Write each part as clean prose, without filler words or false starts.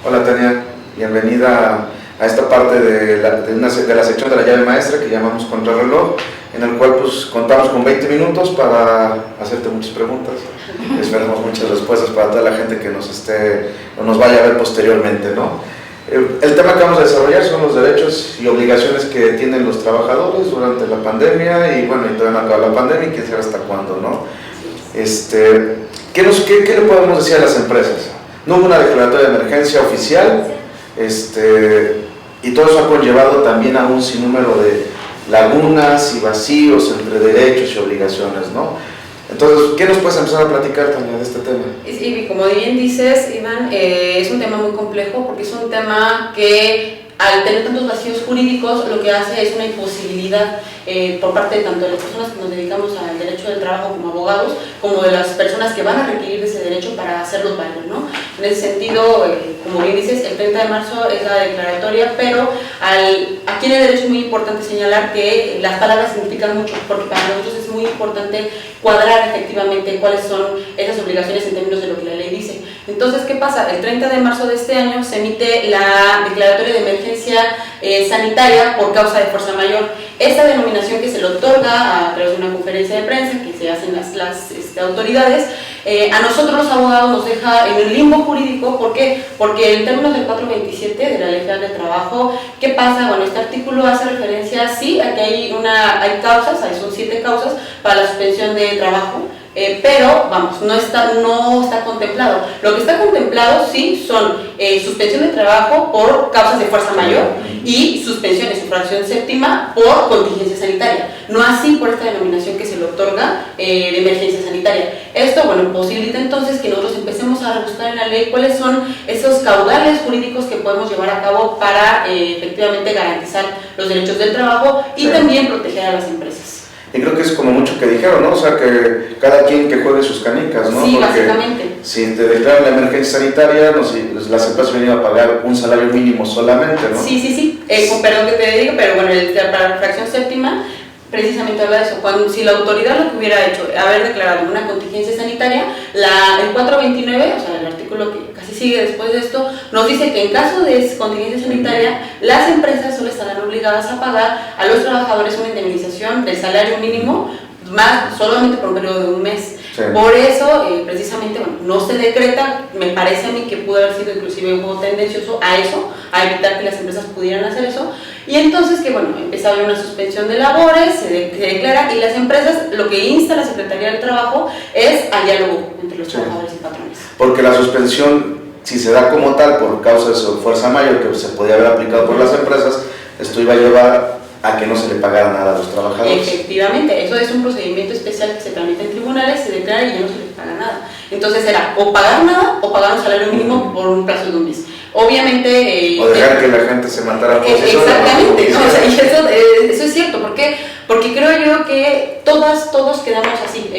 Hola Tania, bienvenida a esta parte de la sección de la llave maestra que llamamos Contrarreloj, en el cual pues contamos con 20 minutos para hacerte muchas preguntas. Esperamos muchas respuestas para toda la gente que nos vaya a ver posteriormente, ¿no? El tema que vamos a desarrollar son los derechos y obligaciones que tienen los trabajadores durante la pandemia y bueno, y todavía no acaba la pandemia y quién sabe hasta cuándo, ¿no? ¿Qué le podemos decir a las empresas? No hubo una declaratoria de emergencia oficial, y todo eso ha conllevado también a un sinnúmero de lagunas y vacíos entre derechos y obligaciones, ¿no? Entonces, ¿qué nos puedes empezar a platicar, Tania, de este tema? Y como bien dices, Iván, es un tema muy complejo porque es un tema que al tener tantos vacíos jurídicos lo que hace es una imposibilidad por parte de tanto de las personas que nos dedicamos al derecho del trabajo como abogados, como de las personas que van a requerir de ese derecho para hacerlo valer, ¿no? En ese sentido, como bien dices, el 30 de marzo es la declaratoria, pero aquí en el derecho es muy importante señalar que las palabras significan mucho, porque para nosotros es muy importante cuadrar efectivamente cuáles son esas obligaciones en términos de lo que la ley dice. Entonces, ¿qué pasa? El 30 de marzo de este año se emite la declaratoria de emergencia sanitaria por causa de fuerza mayor. Esta denominación que se le otorga a través de una conferencia de prensa que se hacen las autoridades, a nosotros los abogados nos deja en el limbo jurídico. ¿Por qué? Porque en términos del 427 de la Ley Federal del Trabajo, ¿qué pasa? Bueno, este artículo hace referencia, sí, a que hay causas, son 7 causas para la suspensión de trabajo, pero vamos, no está contemplado. Lo que está contemplado sí son suspensión de trabajo por causas de fuerza mayor y suspensión en su fracción séptima por contingencia sanitaria, no así por esta denominación que se le otorga de emergencia sanitaria. Esto, bueno, posibilita entonces que nosotros empecemos a rebuscar en la ley cuáles son esos caudales jurídicos que podemos llevar a cabo para efectivamente garantizar los derechos del trabajo y también proteger a las empresas. Y creo que es como mucho que dijeron, ¿no? O sea, que cada quien que juegue sus canicas, ¿no? Sí, porque básicamente. Si te declaran la emergencia sanitaria, no sé, las empresas venían a pagar un salario mínimo solamente, ¿no? Sí. Perdón que te diga, pero bueno, para la fracción séptima precisamente habla de eso. Si la autoridad lo que hubiera hecho, haber declarado una contingencia sanitaria, el 429, o sea, el artículo que casi sigue después de esto, nos dice que en caso de contingencia sanitaria, las empresas solo estarán obligadas a pagar a los trabajadores una indemnización del salario mínimo, más solamente por un periodo de un mes. Sí. Por eso, precisamente, bueno, no se decreta, me parece a mí que pudo haber sido inclusive un poco tendencioso a eso, a evitar que las empresas pudieran hacer eso, y entonces que bueno, empieza a haber una suspensión de labores, se declara, y las empresas, lo que insta la Secretaría del Trabajo es al diálogo entre los trabajadores y patrones. Porque la suspensión, si se da como tal por causa de su fuerza mayor que se podía haber aplicado por las empresas, esto iba a llevar a que no se le pagara nada a los trabajadores. Efectivamente, eso es un procedimiento especial que se tramita en tribunales, se declara y ya no se les paga nada. Entonces era o pagar nada o pagar un salario mínimo por un plazo de un mes. Obviamente... o dejar que la gente se matara por sí sola. Exactamente, ¿no? O sea, y eso es cierto. ¿Por qué? Porque creo yo que todos quedamos así,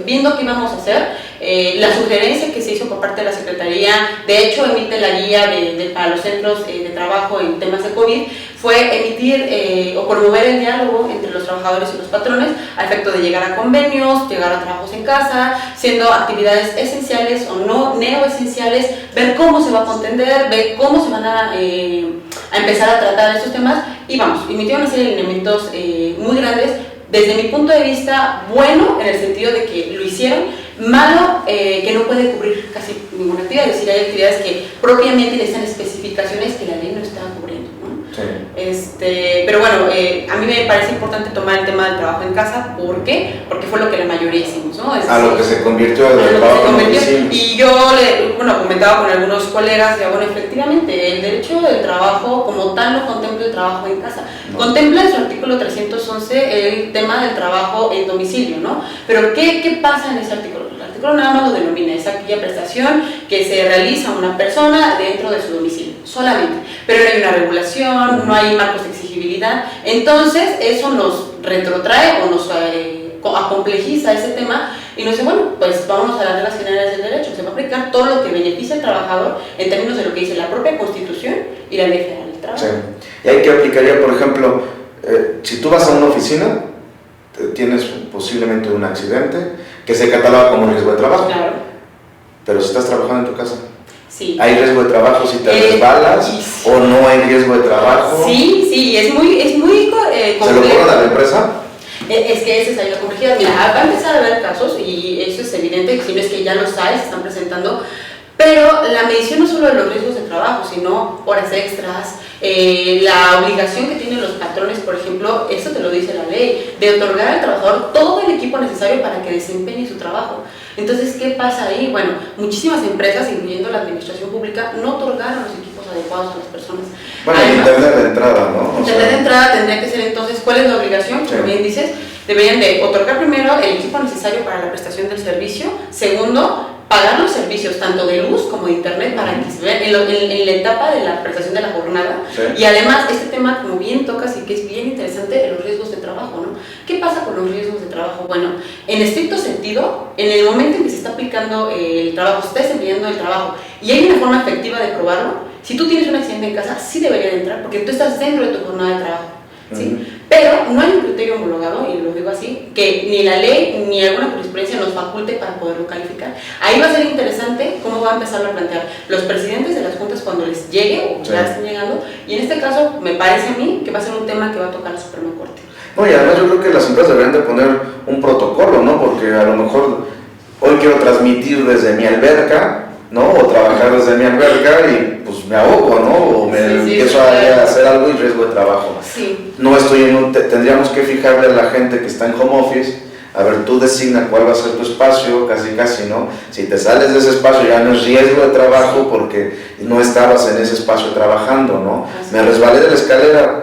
viendo qué íbamos a hacer. La sugerencia que se hizo por parte de la Secretaría, de hecho emite la guía para los centros de trabajo en temas de COVID, fue emitir o promover el diálogo entre los trabajadores y los patrones a efecto de llegar a convenios, llegar a trabajos en casa, siendo actividades esenciales o no neoesenciales, ver cómo se va a contender, ver cómo se van a empezar a tratar estos temas y vamos, emitió una serie de elementos muy grandes. Desde mi punto de vista, bueno, en el sentido de que lo hicieron, malo, que no puede cubrir casi ninguna actividad, es decir, hay actividades que propiamente necesitan especificaciones que la ley no está cubriendo, ¿no? Sí. Pero bueno, a mí me parece importante tomar el tema del trabajo en casa. ¿Por qué? Porque fue lo que la mayoría hicimos, ¿no? Lo que se convirtió en el trabajo en oficina. Y yo comentaba con algunos colegas, y bueno, efectivamente, el derecho del trabajo como tal no contempla el trabajo en casa. No. Contempla en su artículo 311 el tema del trabajo en domicilio, ¿no? Pero ¿qué pasa en ese artículo? El artículo nada más lo denomina, es aquella prestación que se realiza a una persona dentro de su domicilio, solamente. Pero no hay una regulación, no hay marcos de exigibilidad, entonces eso nos retrotrae o nos acomplejiza ese tema y nos dice, bueno, pues vámonos a las reglas generales del derecho, se va a aplicar todo lo que beneficia al trabajador en términos de lo que dice la propia Constitución y la Ley Federal del Trabajo. Sí. Y ahí que aplicaría, por ejemplo, si tú vas a una oficina, tienes posiblemente un accidente que se cataloga como riesgo de trabajo. Claro. Pero si estás trabajando en tu casa. Sí. ¿Hay riesgo de trabajo si te resbalas sí. o no hay riesgo de trabajo? Sí, es muy complejo. ¿Se lo cobran a la empresa? Es que esa es ahí la complejidad. Mira, va a empezar a haber casos, y eso es evidente, que si no es que ya los hay, se están presentando, pero la medición no solo de los riesgos de trabajo, sino horas extras, la obligación que tienen los patrones, por ejemplo, eso te lo dice la ley, de otorgar al trabajador todo el equipo necesario para que desempeñe su trabajo. Entonces, ¿qué pasa ahí? Bueno, muchísimas empresas, incluyendo la administración pública, no otorgaron los equipos adecuados a las personas. Bueno, Además, internet de entrada, ¿no? Internet de entrada tendría que ser entonces, ¿cuál es la obligación? Como bien dices, deberían de otorgar primero el equipo necesario para la prestación del servicio. Segundo, pagar los servicios tanto de luz como de internet para que se vean en la etapa de la prestación de la jornada. Y además, este tema, como bien tocas y que es bien interesante, los riesgos de trabajo, ¿no? ¿Qué pasa con los riesgos de trabajo? Bueno, en estricto sentido, en el momento en que se está aplicando el trabajo, se está desempeñando el trabajo y hay una forma efectiva de probarlo, si tú tienes un accidente en casa, sí debería de entrar porque tú estás dentro de tu jornada de trabajo, ¿sí? Pero no hay un criterio homologado, y lo digo así, que ni la ley ni alguna jurisprudencia nos faculte para poderlo calificar. Ahí va a ser interesante cómo va a empezar a plantear los presidentes de las juntas cuando les llegue o ya estén llegando, y en este caso me parece a mí que va a ser un tema que va a tocar la Suprema Corte. No, y además yo creo que las empresas deberían de poner un protocolo, ¿no? Porque a lo mejor hoy quiero transmitir desde mi alberca, ¿no? O trabajar desde mi alberca y pues me ahogo, ¿no? O me empiezo a hacer algo y riesgo de trabajo. Sí. No estoy en tendríamos que fijarle a la gente que está en home office, a ver, tú designa cuál va a ser tu espacio, casi, ¿no? Si te sales de ese espacio ya no es riesgo de trabajo porque no estabas en ese espacio trabajando, ¿no? Me resbalé de la escalera.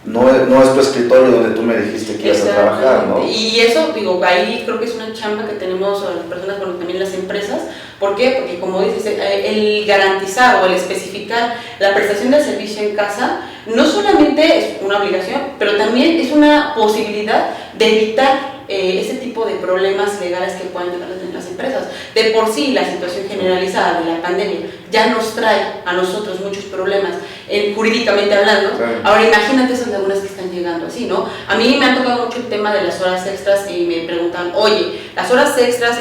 No es tu escritorio donde tú me dijiste que ibas a trabajar, ¿no? Y eso, digo, ahí creo que es una chamba que tenemos las personas, bueno, también las empresas. ¿Por qué? Porque como dices, el garantizar o el especificar la prestación del servicio en casa no solamente es una obligación, pero también es una posibilidad de evitar ese tipo de problemas legales que puedan llegar a tener las empresas. De por sí, la situación generalizada de la pandemia ya nos trae a nosotros muchos problemas, jurídicamente hablando. Claro. Ahora imagínate esas lagunas que están llegando así, ¿no? A mí me ha tocado mucho el tema de las horas extras y me preguntan, oye, ¿las horas extras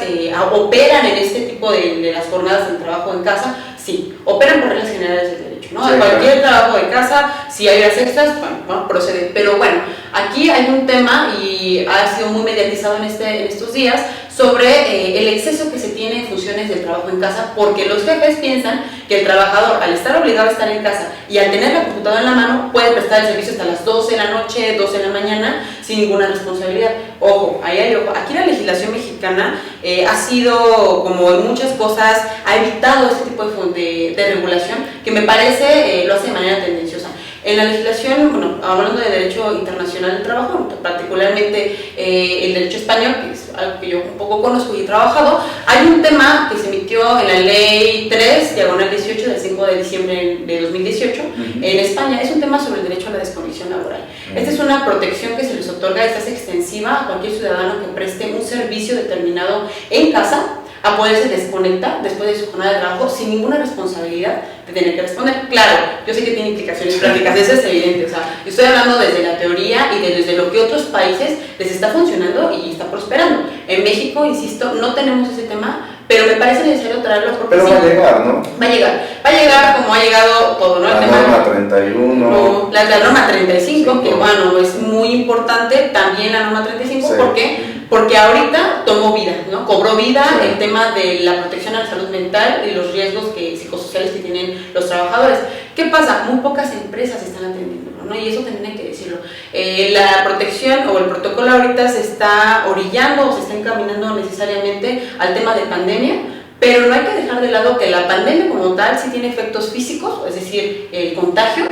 operan en este tipo de las jornadas de trabajo en casa? Sí, operan por reglas generales del derecho, ¿no? Sí, cualquier trabajo de casa, si hay horas extras, bueno, procede. Pero bueno, aquí hay un tema y ha sido muy mediatizado en estos días sobre el exceso que se tiene en funciones del trabajo en casa, porque los jefes piensan que el trabajador, al estar obligado a estar en casa y al tener la computadora en la mano, puede prestar el servicio hasta las 12 de la noche, 12 de la mañana, sin ninguna responsabilidad. Ojo, ahí hay ojo. Aquí la legislación mexicana ha sido, como en muchas cosas, ha evitado este tipo de regulación, que me parece lo hace de manera tendenciosa. En la legislación, bueno, hablando de derecho internacional del trabajo, particularmente el derecho español, que es algo que yo un poco conozco y he trabajado, hay un tema que se emitió en la ley 3/18 del 5 de diciembre de 2018 en España. Es un tema sobre el derecho a la desconexión laboral. Esta es una protección que se les otorga, esta es extensiva a cualquier ciudadano que preste un servicio determinado en casa, a poderse desconectar después de su jornada de trabajo sin ninguna responsabilidad de tener que responder. Claro, yo sé que tiene implicaciones prácticas, eso es evidente, o sea, yo estoy hablando desde la teoría y desde lo que otros países les está funcionando y está prosperando. En México, insisto, no tenemos ese tema, pero me parece necesario traerlo porque pero sí, va a llegar, ¿no? Va a llegar como ha llegado todo, ¿no? La norma 31. No, la norma 35, que bueno, es muy importante, también la norma 35, sí. ¿Por qué? Porque ahorita tomó vida, ¿no? Cobró vida el tema de la protección a la salud mental y los riesgos psicosociales que tienen los trabajadores. ¿Qué pasa? Muy pocas empresas están atendiendo, ¿no? Y eso también hay que decirlo. La protección o el protocolo ahorita se está orillando o se está encaminando necesariamente al tema de pandemia, pero no hay que dejar de lado que la pandemia como tal sí tiene efectos físicos, es decir, el contagio,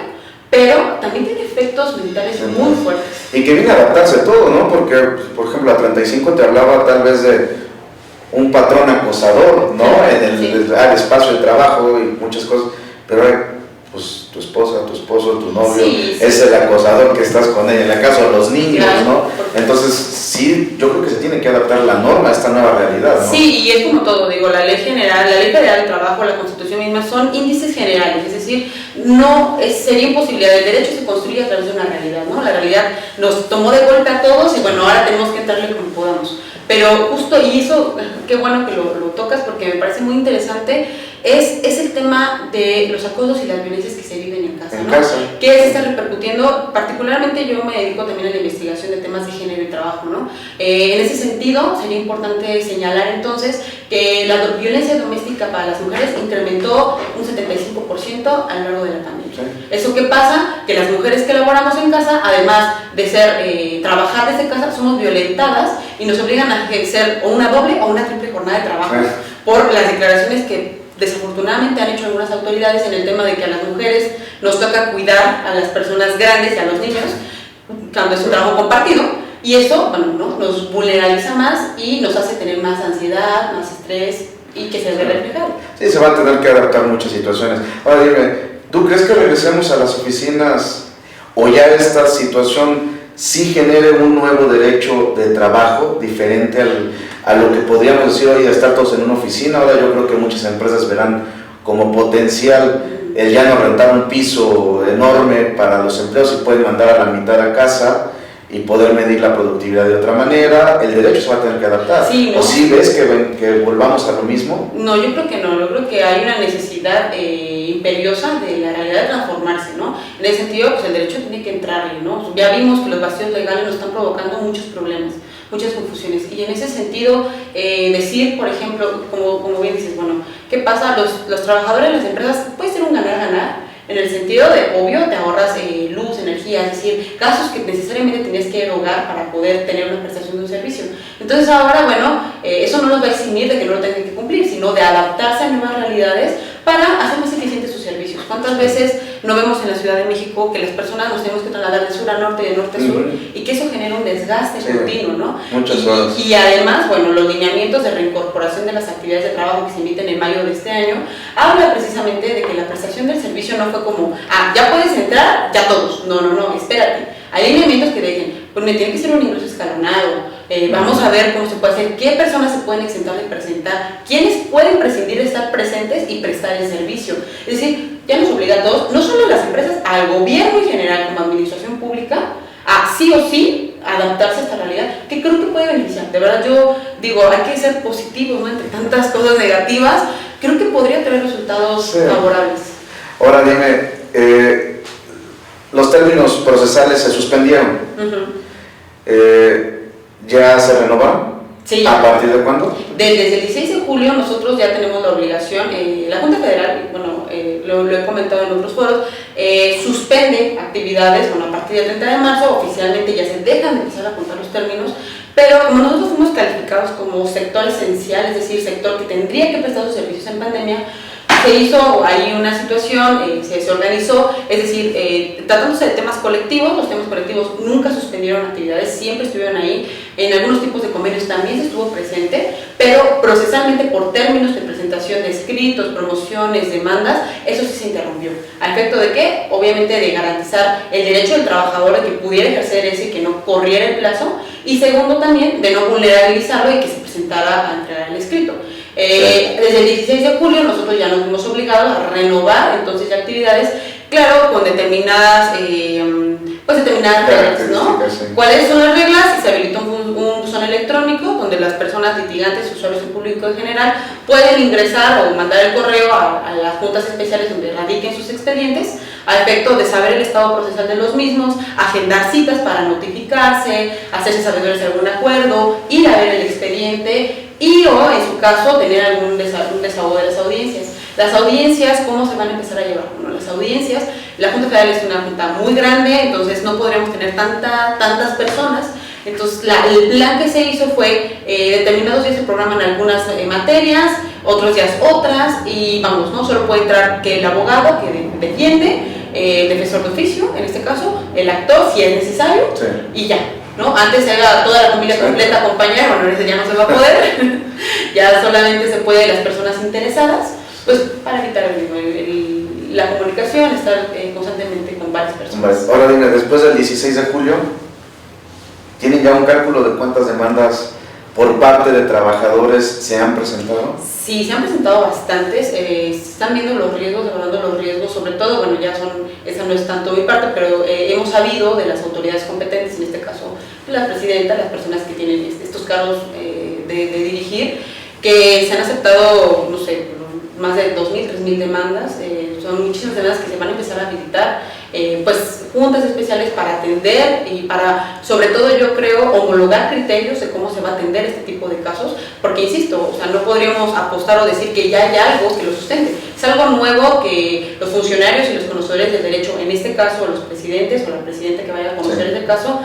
pero también tiene efectos mentales muy fuertes. Y que viene a adaptarse todo, ¿no? Porque, por ejemplo, la 35 te hablaba tal vez de un patrón acosador, ¿no? En el espacio de trabajo y muchas cosas, pero pues tu esposa, tu esposo, tu novio, es el acosador que estás con él, en el caso de los niños, ¿no? Entonces, sí, yo creo que se tiene que adaptar la norma a esta nueva realidad, ¿no? Sí, y es como todo, digo, la ley general del trabajo, la Constitución misma, son índices generales, es decir, no sería imposible, el derecho se construye a través de una realidad, ¿no? La realidad nos tomó de golpe a todos y bueno, ahora tenemos que entrarle como podamos. Pero justo, y eso, qué bueno que lo tocas porque me parece muy interesante, es el tema de los acosos y las violencias que se viven en casa, En ¿no? casa. ¿Qué se está repercutiendo? Particularmente yo me dedico también a la investigación de temas de género y trabajo, ¿no? En ese sentido, sería importante señalar entonces que la violencia doméstica para las mujeres incrementó un 75% a lo largo de la pandemia. Sí. ¿Eso qué pasa? Que las mujeres que laboramos en casa, además de ser trabajar desde casa, somos violentadas y nos obligan a ejercer o una doble o una triple jornada de trabajo por las declaraciones que desafortunadamente han hecho algunas autoridades en el tema de que a las mujeres nos toca cuidar a las personas grandes y a los niños cuando es un trabajo compartido, y eso, bueno, ¿no?, nos vulnerabiliza más y nos hace tener más ansiedad, más estrés y que se ve reflejado. Sí, se van a tener que adaptar muchas situaciones. Ahora dime, ¿tú crees que regresemos a las oficinas o ya esta situación sí genere un nuevo derecho de trabajo diferente a lo que podríamos decir hoy de estar todos en una oficina? Ahora yo creo que muchas empresas verán como potencial el ya no rentar un piso enorme para los empleados y pueden mandar a la mitad a casa y poder medir la productividad de otra manera. El derecho se va a tener que adaptar. Sí, ¿no? ¿O sí ves que volvamos a lo mismo? No, yo creo que no, yo creo que hay una necesidad imperiosa de la realidad de transformarse, ¿no? En ese sentido, pues el derecho tiene que entrarle, ¿no? Ya vimos que los vacíos legales nos están provocando muchos problemas, muchas confusiones, y en ese sentido, decir, por ejemplo, como bien dices, bueno, ¿qué pasa? Los trabajadores de las empresas puede ser un ganar-ganar, en el sentido de, obvio, te ahorras luz, energía, es decir, gastos que necesariamente tenías que erogar para poder tener una prestación de un servicio. Entonces ahora, bueno, eso no nos va a eximir de que no lo tengan que cumplir, sino de adaptarse a nuevas realidades para hacer más eficientes sus servicios. ¿Cuántas veces no vemos en la Ciudad de México que las personas nos tenemos que trasladar de sur a norte y de norte a sur, y que eso genera un desgaste continuo, ¿no? Muchas horas. Y además, bueno, los lineamientos de reincorporación de las actividades de trabajo que se emiten en mayo de este año habla precisamente de que la prestación del servicio no fue como, ya puedes entrar, ya todos. No, espérate. Hay lineamientos que dicen, pues tiene que ser un ingreso escalonado, vamos a ver cómo se puede hacer, qué personas se pueden exentar de presentar, quiénes pueden prescindir de estar presentes y prestar el servicio. Es decir, ya nos obliga a todos, no solo a las empresas, al gobierno en general como administración pública, a sí o sí adaptarse a esta realidad, que creo que puede beneficiar. De verdad, yo digo, hay que ser positivos, ¿no? Entre tantas cosas negativas, creo que podría tener resultados favorables. Ahora dime, los términos procesales se suspendieron. ¿Ya se renovaron? Sí. ¿A partir de cuándo? Desde el 16 de julio nosotros ya tenemos la obligación, la Junta Federal, bueno, lo he comentado en otros foros, suspende actividades, bueno, a partir del 30 de marzo oficialmente ya se dejan de empezar a contar los términos, pero como nosotros fuimos calificados como sector esencial, es decir, sector que tendría que prestar sus servicios en pandemia, se hizo ahí una situación, se organizó, es decir, tratándose de temas colectivos, los temas colectivos nunca suspendieron actividades, siempre estuvieron ahí, en algunos tipos de convenios también se estuvo presente, pero procesalmente por términos de presentación de escritos, promociones, demandas, eso sí se interrumpió. ¿A efecto de qué? Obviamente de garantizar el derecho del trabajador de que pudiera ejercer ese y que no corriera el plazo, y segundo también de no vulnerabilizarlo y que se presentara a entregar el escrito. Desde el 16 de julio nosotros ya nos vimos obligados a renovar entonces ya actividades, claro, con determinadas reglas, ¿no? ¿Cuáles son las reglas? Se habilitó un buzón electrónico donde las personas litigantes, usuarios y público en general pueden ingresar o mandar el correo a las juntas especiales donde radiquen sus expedientes a efecto de saber el estado procesal de los mismos, agendar citas para notificarse, hacerse sabedores de algún acuerdo, ir a ver el expediente y o en su caso tener algún desahogo de las audiencias. Las audiencias, ¿cómo se van a empezar a llevar? Bueno, las audiencias, la Junta Federal es una junta muy grande, entonces no podríamos tener tantas personas. Entonces el plan que se hizo fue determinados días se programan algunas materias, otros días otras, y vamos, no solo puede entrar que el abogado que defiende, el defensor de oficio, en este caso, el actor si es necesario, y ya, ¿no? Antes era toda la familia completa acompañar, bueno, ahora ya no se va a poder, ya solamente se puede las personas interesadas, pues para evitar la comunicación, estar constantemente con varias personas. Ahora dime, después del 16 de julio, ¿tienen ya un cálculo de cuántas demandas por parte de trabajadores se han presentado? Sí, se han presentado bastantes, se están viendo los riesgos, evaluando los riesgos, sobre todo, bueno, esa no es tanto mi parte, pero hemos sabido de las autoridades competentes, en este caso la presidenta, las personas que tienen estos cargos de dirigir, que se han aceptado, no sé, más de 2.000, 3.000 demandas, son muchísimas demandas que se van a empezar a habilitar, pues juntas especiales para atender y para, sobre todo yo creo, homologar criterios de cómo se va a atender este tipo de casos, porque insisto, o sea, no podríamos apostar o decir que ya hay algo que lo sustente, es algo nuevo que los funcionarios y los conocedores del derecho, en este caso los presidentes o la presidenta que vaya a conocer el caso,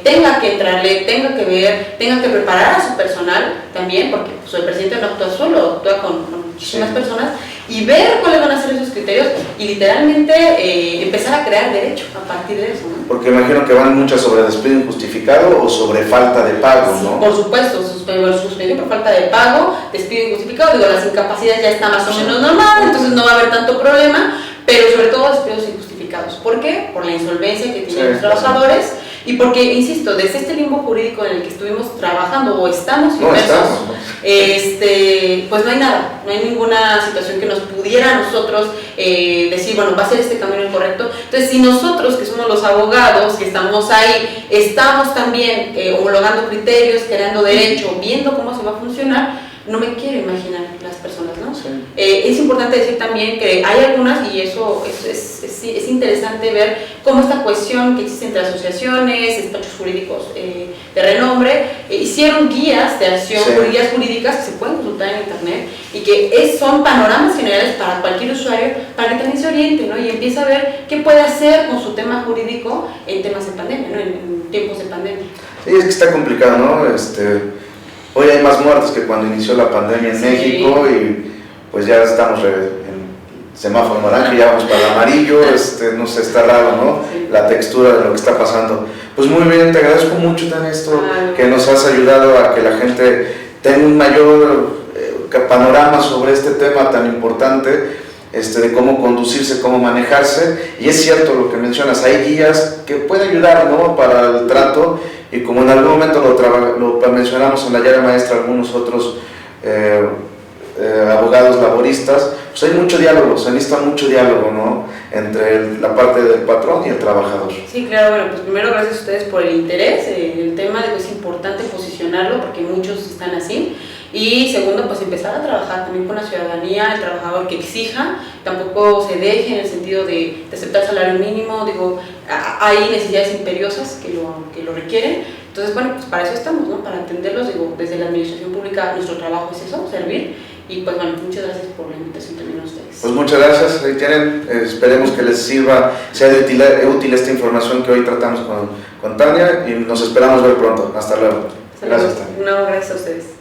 tenga que entrarle, tenga que ver, tenga que preparar a su personal también, porque pues, el presidente no actúa solo, actúa con muchísimas personas, y ver cuáles van a ser esos criterios y literalmente empezar a crear derecho a partir de eso, ¿no? Porque imagino que van muchas sobre despido injustificado o sobre falta de pago, ¿no? Por supuesto, suspendido por falta de pago, despido injustificado, digo, las incapacidades ya está más o menos normal, entonces no va a haber tanto problema, pero sobre todo despidos injustificados. ¿Por qué? Por la insolvencia que tienen los trabajadores y porque, insisto, desde este limbo jurídico en el que estuvimos trabajando o estamos inmersos, pues no hay nada, no hay ninguna situación que nos pudiera a nosotros decir, bueno, va a ser este camino el correcto. Entonces, si nosotros, que somos los abogados, que estamos ahí, estamos también homologando criterios, creando derecho, viendo cómo se va a funcionar, no me quiero imaginar las personas, ¿no? Sí. Es importante decir también que hay algunas, y eso es interesante ver cómo esta cohesión que existe entre asociaciones, despachos jurídicos de renombre, hicieron guías de acción, guías jurídicas que se pueden consultar en internet y que son panoramas generales para cualquier usuario, para que también se oriente, ¿no? Y empiece a ver qué puede hacer con su tema jurídico en temas de pandemia, ¿no? En tiempos de pandemia. Sí, es que está complicado, ¿no? Hoy hay más muertes que cuando inició la pandemia en México y pues ya estamos en semáforo naranja y ya vamos para el amarillo, no sé, está raro, ¿no? Sí. La textura de lo que está pasando. Pues muy bien, te agradezco mucho, Tania, esto que nos has ayudado a que la gente tenga un mayor panorama sobre este tema tan importante, de cómo conducirse, cómo manejarse, y es cierto lo que mencionas, hay guías que pueden ayudar, ¿no? Para el trato, y como en algún momento lo mencionamos en la llave maestra algunos otros abogados laboristas, pues hay mucho diálogo, se necesita mucho diálogo, ¿no? Entre la parte del patrón y el trabajador. Sí, claro, bueno, pues primero gracias a ustedes por el interés, el tema de que es importante posicionarlo porque muchos están así. Y segundo, pues empezar a trabajar también con la ciudadanía, el trabajador que exija, tampoco se deje en el sentido de aceptar salario mínimo, digo, hay necesidades imperiosas que lo requieren, entonces bueno, pues para eso estamos, ¿no? Para atenderlos, digo, desde la administración pública nuestro trabajo es eso, servir, y pues bueno, muchas gracias por la invitación también a ustedes. Pues muchas gracias, ahí tienen, esperemos que les sirva, sea útil esta información que hoy tratamos con Tania, y nos esperamos ver pronto, hasta luego. Gracias, Tania. No, gracias a ustedes.